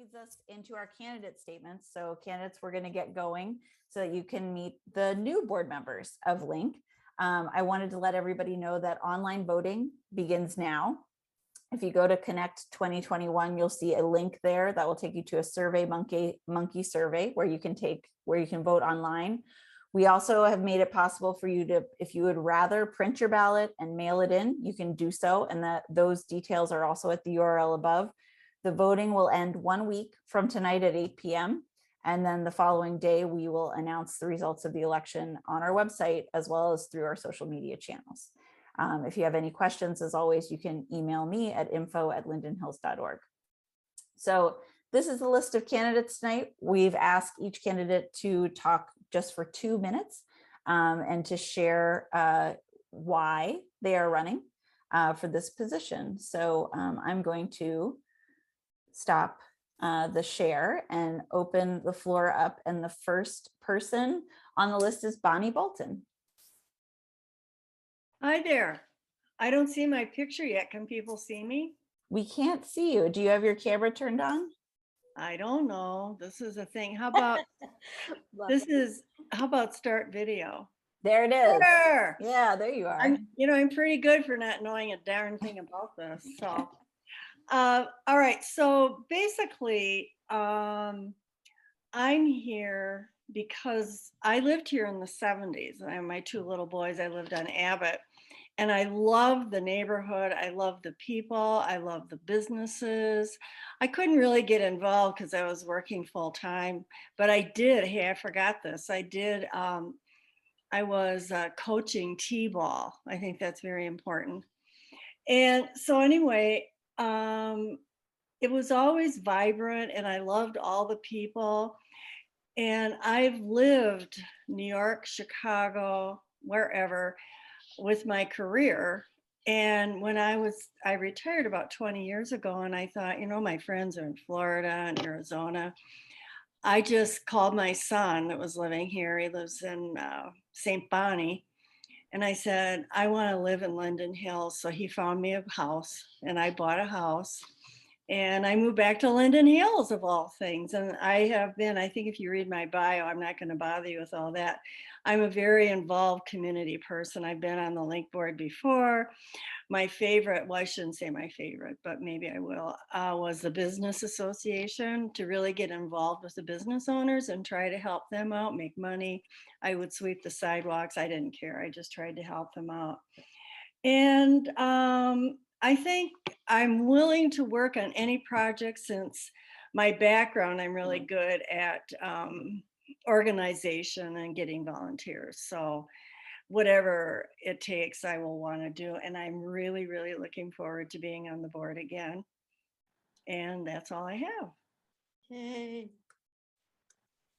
leads us into our candidate statements. So candidates, we're going to get going so that you can meet the new board members of LHiNC. I wanted to let everybody know that online voting begins now. If you go to Connect 2021, you'll see a link there that will take you to a Survey Monkey survey where you can vote online. We also have made it possible for you to, if you would rather print your ballot and mail it in, you can do so. And those details are also at the URL above. The voting will end 1 week from tonight at 8 p.m. And then the following day, we will announce the results of the election on our website, as well as through our social media channels. If you have any questions, as always, you can email me at info@lindenhills.org. So this is the list of candidates tonight. We've asked each candidate to talk just for 2 minutes and to share why they are running for this position. So I'm going to stop the share and open the floor up. And the first person on the list is Bonnie Bolton. Hi there. I don't see my picture yet. Can people see me? We can't see you. Do you have your camera turned on? I don't know. This is a thing. How about how about start video? There it is. There. Yeah, there you are. I'm pretty good for not knowing a darn thing about this. So, all right. So basically, I'm here because I lived here in the 70s. I have my 2 little boys. I lived on Abbott. And I love the neighborhood. I love the people. I love the businesses. I couldn't really get involved because I was working full time, but I did. Hey, I forgot this. I was coaching T-ball. I think that's very important. And so anyway, it was always vibrant and I loved all the people. And I've lived New York, Chicago, wherever, with my career. And when I retired about 20 years ago, and I thought, my friends are in Florida and Arizona. I just called my son that was living here. He lives in St. Bonnie. And I said, I want to live in Linden Hills. So he found me a house and I bought a house. And I moved back to Linden Hills, of all things. And I have been, I think if you read my bio, I'm not going to bother you with all that. I'm a very involved community person. I've been on the LHiNC board before. My favorite, well, I shouldn't say my favorite, but maybe I will, was the business association, to really get involved with the business owners and try to help them out, make money. I would sweep the sidewalks. I didn't care. I just tried to help them out. And I think I'm willing to work on any project since my background, I'm really good at organization and getting volunteers. So whatever it takes, I will want to do. And I'm really, really looking forward to being on the board again. And that's all I have. Yay.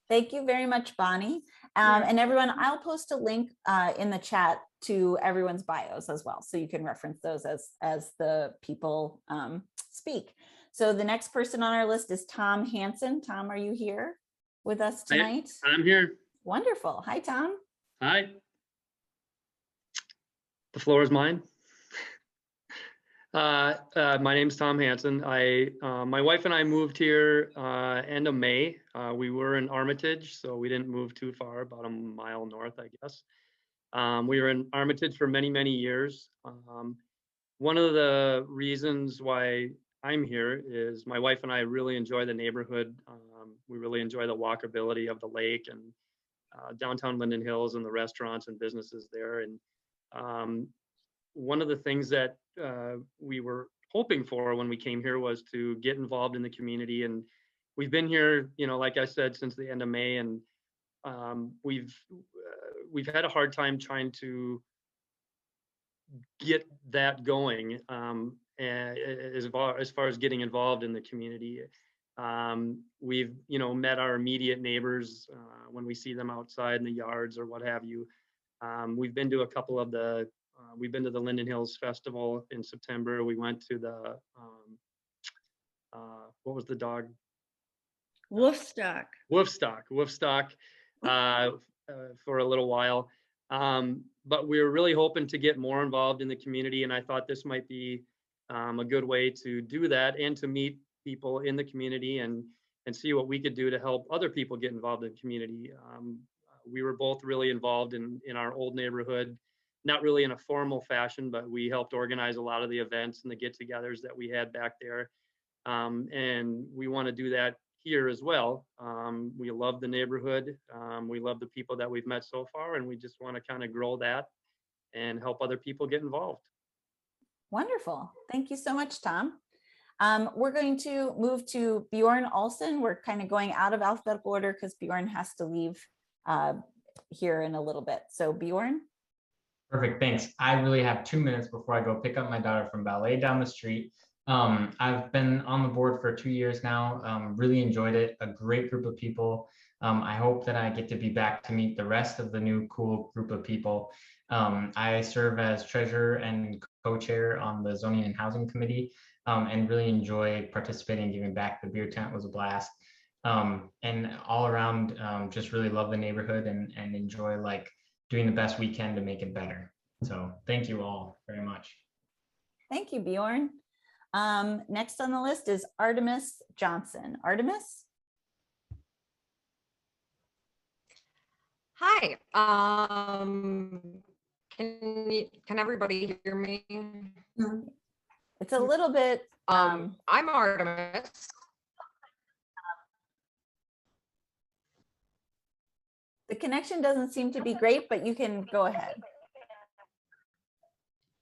Thank you very much, Bonnie. And everyone, I'll post a link in the chat to everyone's bios as well, so you can reference those as the people speak. So the next person on our list is Tom Hansen. Tom, are you here with us tonight? I'm here. Wonderful. Hi, Tom. Hi. The floor is mine. My name's Tom Hansen. My wife and I moved here end of May. We were in Armitage, so we didn't move too far, about a mile north, I guess. We were in Armitage for many, many years. One of the reasons why I'm here is my wife and I really enjoy the neighborhood. We really enjoy the walkability of the lake and downtown Linden Hills and the restaurants and businesses there. And one of the things that we were hoping for when we came here was to get involved in the community. And we've been here, like I said, since the end of May, and we've had a hard time trying to get that going as far as getting involved in the community. We've met our immediate neighbors when we see them outside in the yards or what have you. We've been to a couple of the we've been to the Linden Hills Festival in September. We went to the what was the dog? Wolfstock for a little while. But we were really hoping to get more involved in the community, and I thought this might be a good way to do that and to meet people in the community and see what we could do to help other people get involved in the community. We were both really involved in our old neighborhood, not really in a formal fashion, but we helped organize a lot of the events and the get-togethers that we had back there. And we want to do that here as well. We love the neighborhood. We love the people that we've met so far, and we just want to kind of grow that and help other people get involved. Wonderful. Thank you so much, Tom. We're going to move to Bjorn Olsen. We're kind of going out of alphabetical order because Bjorn has to leave here in a little bit. So Bjorn. Perfect, thanks. I really have 2 minutes before I go pick up my daughter from ballet down the street. I've been on the board for 2 years now, really enjoyed it, a great group of people. I hope that I get to be back to meet the rest of the new cool group of people. I serve as treasurer and co-chair on the Zoning and Housing Committee, and really enjoy participating and giving back. The beer tent was a blast. And all around, just really love the neighborhood and enjoy like doing the best we can to make it better. So thank you all very much. Thank you, Bjorn. Next on the list is Artemis Johnson. Artemis? Hi. Can everybody hear me? It's a little bit. I'm Artemis. The connection doesn't seem to be great, but you can go ahead.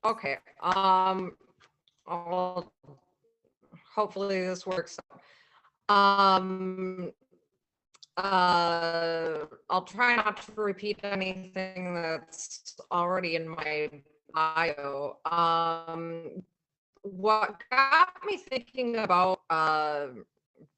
Okay. Hopefully this works. I'll try not to repeat anything that's already in my bio. What got me thinking about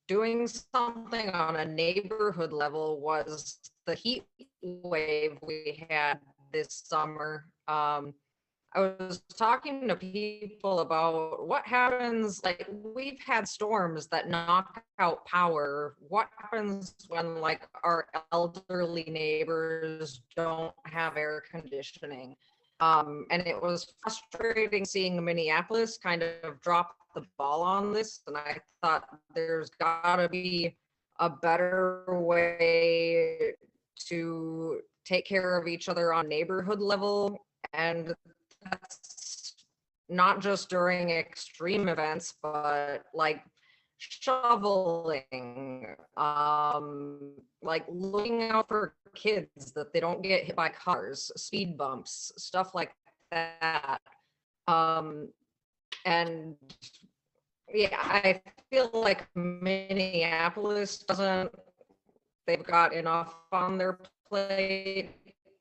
doing something on a neighborhood level was the heat wave we had this summer. I was talking to people about what happens, like we've had storms that knock out power. What happens when like our elderly neighbors don't have air conditioning? And it was frustrating seeing Minneapolis kind of drop the ball on this. And I thought there's gotta be a better way to take care of each other on neighborhood level. And that's not just during extreme events, but like shoveling, like looking out for kids that they don't get hit by cars, speed bumps, stuff like that. And yeah, I feel like Minneapolis they've got enough on their plate.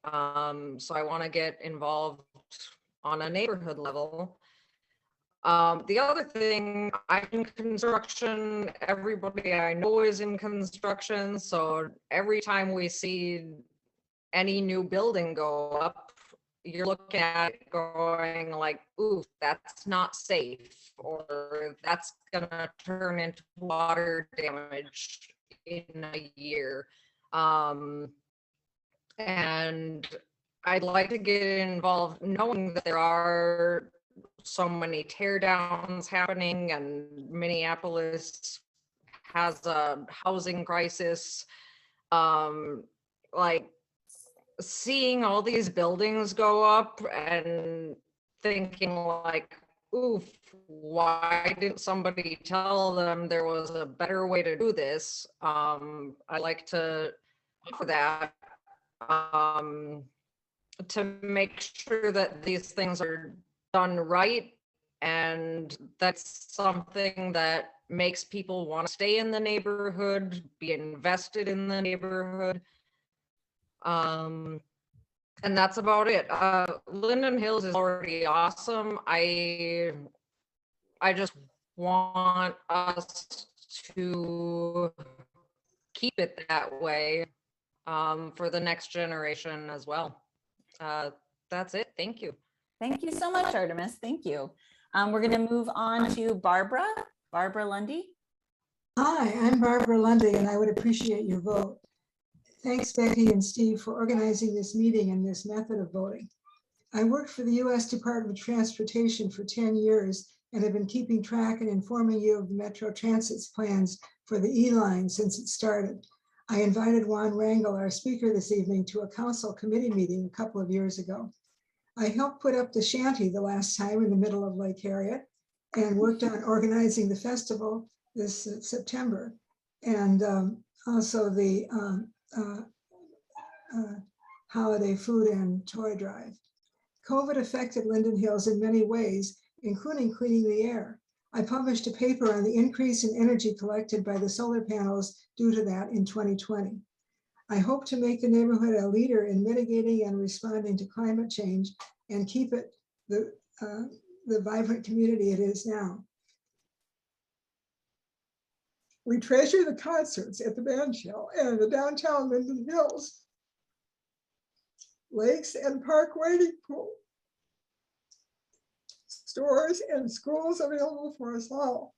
So I want to get involved on a neighborhood level. The other thing, I'm in construction. Everybody I know is in construction. So every time we see any new building go up, you're looking at it going like, ooh, that's not safe, or that's gonna turn into water damage in a year. And I'd like to get involved knowing that there are so many tear downs happening and Minneapolis has a housing crisis. Like seeing all these buildings go up and thinking like, oof, why didn't somebody tell them there was a better way to do this? I'd like to offer that to make sure that these things are done right, and that's something that makes people want to stay in the neighborhood, be invested in the neighborhood. And that's about it. Linden Hills is already awesome. I just want us to keep it that way for the next generation as well. That's it. Thank you. Thank you so much, Artemis. Thank you. We're going to move on to Barbara Lundy. Hi, I'm Barbara Lundy, and I would appreciate your vote. Thanks, Becky and Steve, for organizing this meeting and this method of voting. I worked for the U.S. Department of Transportation for 10 years and have been keeping track and informing you of the Metro Transit's plans for the E-line since it started. I invited Juan Rangel, our speaker this evening, to a council committee meeting a couple of years ago. I helped put up the shanty the last time in the middle of Lake Harriet and worked on organizing the festival this September, and also the holiday food and toy drive. COVID affected Linden Hills in many ways, including cleaning the air. I published a paper on the increase in energy collected by the solar panels due to that in 2020. I hope to make the neighborhood a leader in mitigating and responding to climate change and keep it the vibrant community it is now. We treasure the concerts at the band shell and the downtown Linden Hills, lakes and park wading pool, stores and schools available for us all.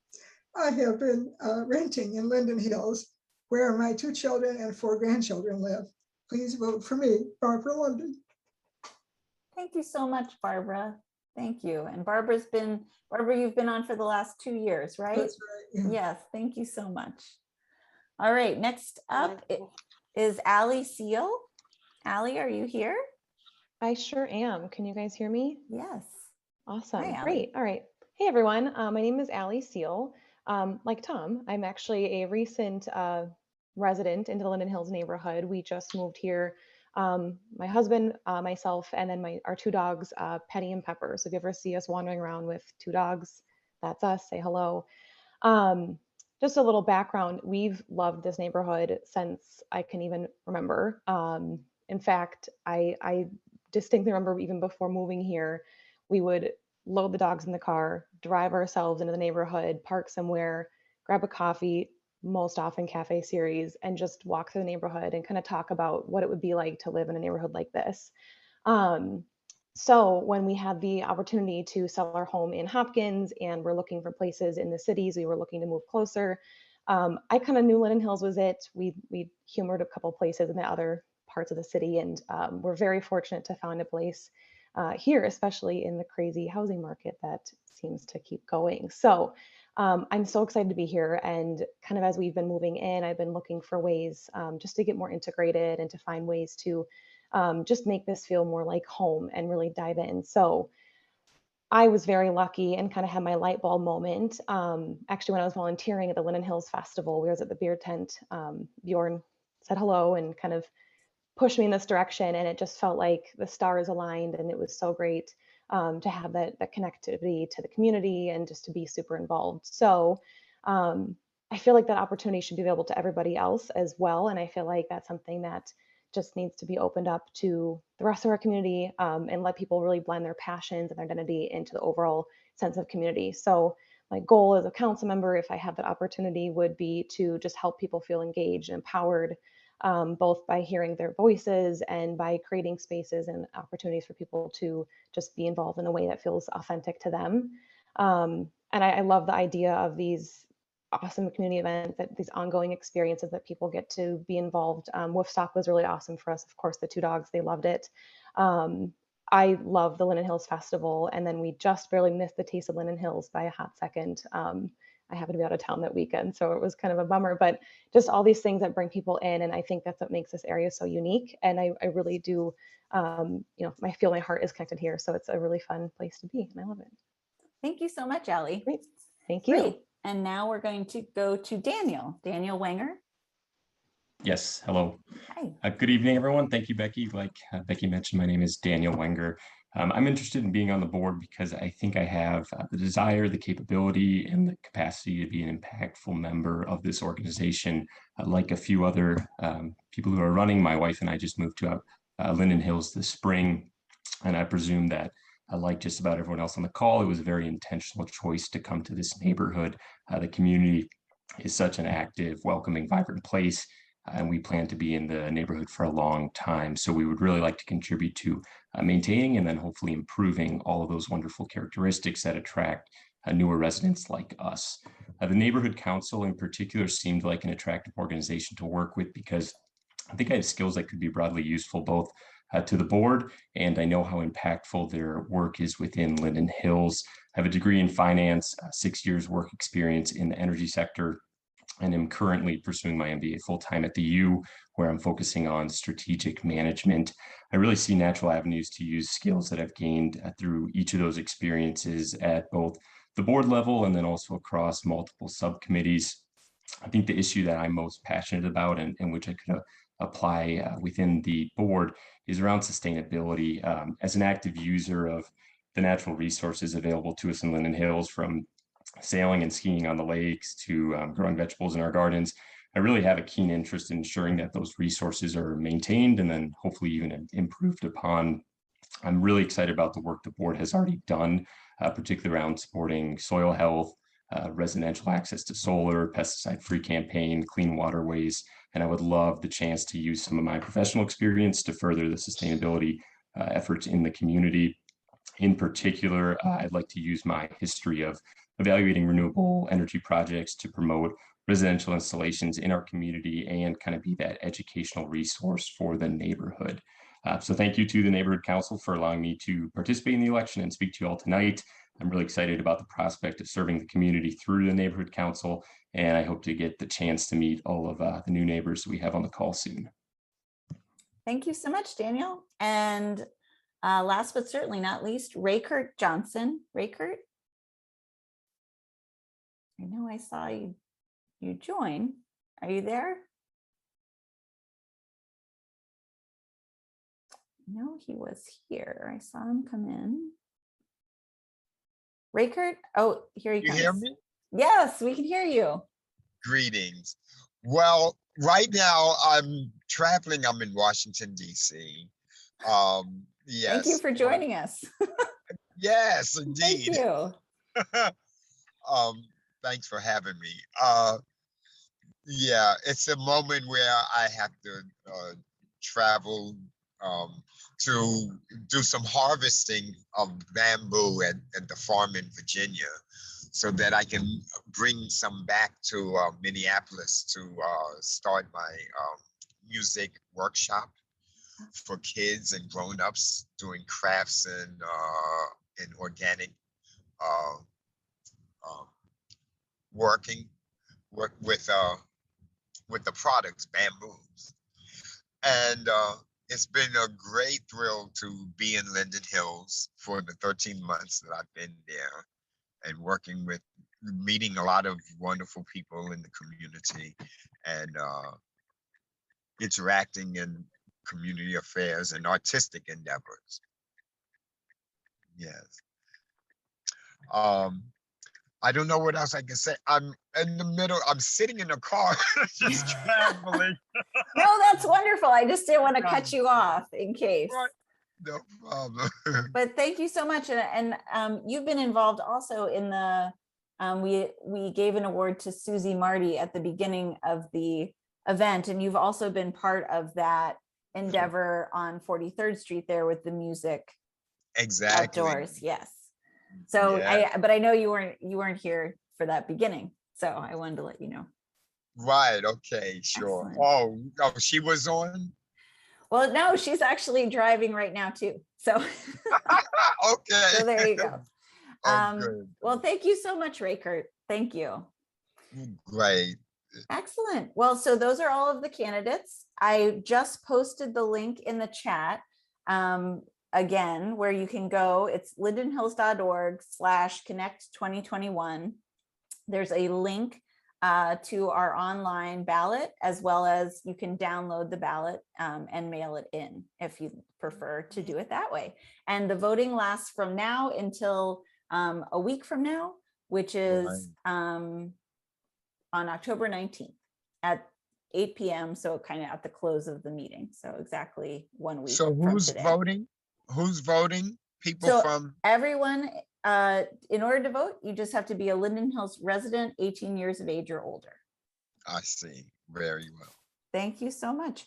I have been renting in Linden Hills, where my 2 children and 4 grandchildren live. Please vote for me, Barbara Lundy. Thank you so much, Barbara. Thank you. And Barbara, you've been on for the last 2 years, right? That's right. Yeah. Yes, thank you so much. All right, next up is Allie Seal. Allie, are you here? I sure am. Can you guys hear me? Yes. Awesome. Hi, Allie. Great. All right. Hey, everyone. My name is Allie Seal. Like Tom, I'm actually a recent resident into the Linden Hills neighborhood. We just moved here. My husband, myself, and then our 2 dogs, Petty and Pepper. So if you ever see us wandering around with 2 dogs, that's us. Say hello. Just a little background. We've loved this neighborhood since I can even remember. In fact, I distinctly remember even before moving here, we would load the dogs in the car, drive ourselves into the neighborhood, park somewhere, grab a coffee, most often Cafe Series, and just walk through the neighborhood and kind of talk about what it would be like to live in a neighborhood like this. So when we had the opportunity to sell our home in Hopkins and we're looking for places in the cities, we were looking to move closer. I kind of knew Linden Hills was it. We humored a couple places in the other parts of the city, and we're very fortunate to find a place here, especially in the crazy housing market that seems to keep going. So I'm so excited to be here, and kind of as we've been moving in, I've been looking for ways just to get more integrated and to find ways to just make this feel more like home and really dive in. So I was very lucky and kind of had my light bulb moment. Actually, when I was volunteering at the Linden Hills Festival, we was at the beer tent. Bjorn said hello and kind of pushed me in this direction, and it just felt like the stars aligned, and it was so great to have that connectivity to the community and just to be super involved. So I feel like that opportunity should be available to everybody else as well, and I feel like that's something that just needs to be opened up to the rest of our community and let people really blend their passions and their identity into the overall sense of community. So my goal as a council member, if I have that opportunity, would be to just help people feel engaged and empowered, both by hearing their voices and by creating spaces and opportunities for people to just be involved in a way that feels authentic to them. And I love the idea of these awesome community events, that these ongoing experiences that people get to be involved. Woofstock was really awesome for us. Of course, the 2 dogs, they loved it. I love the Linden Hills Festival, and then we just barely missed the Taste of Linden Hills by a hot second. I happened to be out of town that weekend, so it was kind of a bummer, but just all these things that bring people in, and I think that's what makes this area so unique. And I really do, I feel my heart is connected here, so it's a really fun place to be, and I love it. Thank you so much, Allie. Great, thank you. Great. And now we're going to go to Daniel Wenger. Yes, hello. Hi. Good evening, everyone. Thank you, Becky. Like Becky mentioned, my name is Daniel Wenger. I'm interested in being on the board because I think I have the desire, the capability, and the capacity to be an impactful member of this organization. Like a few other people who are running, my wife and I just moved to Linden Hills this spring, and I presume that like just about everyone else on the call, it was a very intentional choice to come to this neighborhood. The community is such an active, welcoming, vibrant place, and we plan to be in the neighborhood for a long time. So we would really like to contribute to maintaining and then hopefully improving all of those wonderful characteristics that attract newer residents like us. The Neighborhood Council in particular seemed like an attractive organization to work with because I think I have skills that could be broadly useful both to the board, and I know how impactful their work is within Linden Hills. I have a degree in finance, 6 years work experience in the energy sector, and am currently pursuing my MBA full-time at the U, where I'm focusing on strategic management. I really see natural avenues to use skills that I've gained through each of those experiences at both the board level and then also across multiple subcommittees. I think the issue that I'm most passionate about and which I could apply within the board is around sustainability. As an active user of the natural resources available to us in Linden Hills, from sailing and skiing on the lakes to growing vegetables in our gardens, I really have a keen interest in ensuring that those resources are maintained and then hopefully even improved upon. I'm really excited about the work the board has already done, particularly around supporting soil health, residential access to solar, pesticide-free campaign, clean waterways, and I would love the chance to use some of my professional experience to further the sustainability efforts in the community. In particular, I'd like to use my history of evaluating renewable energy projects to promote residential installations in our community and kind of be that educational resource for the neighborhood. So thank you to the Neighborhood Council for allowing me to participate in the election and speak to you all tonight. I'm really excited about the prospect of serving the community through the Neighborhood Council, and I hope to get the chance to meet all of the new neighbors we have on the call soon. Thank you so much, Daniel. And last but certainly not least, Kirk Johnson. Kirk, I know I saw you join. Are you there? No, he was here. I saw him come in. Kurt. Oh, here he comes. You hear me? Yes, we can hear you. Greetings. Well, right now I'm traveling. I'm in Washington, D.C. Yes. Thank you for joining us. Yes, indeed. Thank you. Thanks for having me. Yeah, it's a moment where I have to travel to do some harvesting of bamboo at the farm in Virginia, so that I can bring some back to Minneapolis to start my music workshop for kids and grown-ups doing crafts and organic work with the products, bamboos. And it's been a great thrill to be in Linden Hills for the 13 months that I've been there, and meeting a lot of wonderful people in the community, and interacting in community affairs and artistic endeavors. Yes. I don't know what else I can say. I'm in the middle. I'm sitting in a car just traveling. No, that's wonderful. I just didn't want to cut you off in case. Right. No problem. But thank you so much. And you've been involved also in the, we gave an award to Susie Marty at the beginning of the event. And you've also been part of that endeavor on 43rd Street there with the music. Exactly. Outdoors, yes. So yeah. But I know you weren't here for that beginning. So I wanted to let you know. Right. Okay. Sure. Oh, she was on? Well, no, she's actually driving right now too. So okay. So there you go. Good. Well, thank you so much, Kurt. Thank you. Great. Excellent. Well, so those are all of the candidates. I just posted the link in the chat again, where you can go. It's lindenhills.org/connect2021. There's a link to our online ballot, as well as you can download the ballot and mail it in if you prefer to do it that way. And the voting lasts from now until a week from now, which is on October 19th at 8 p.m. So kind of at the close of the meeting. So exactly 1 week. So who's voting? Who's voting? People from everyone. In order to vote, you just have to be a Linden Hills resident, 18 years of age or older. I see. Very well. Thank you so much.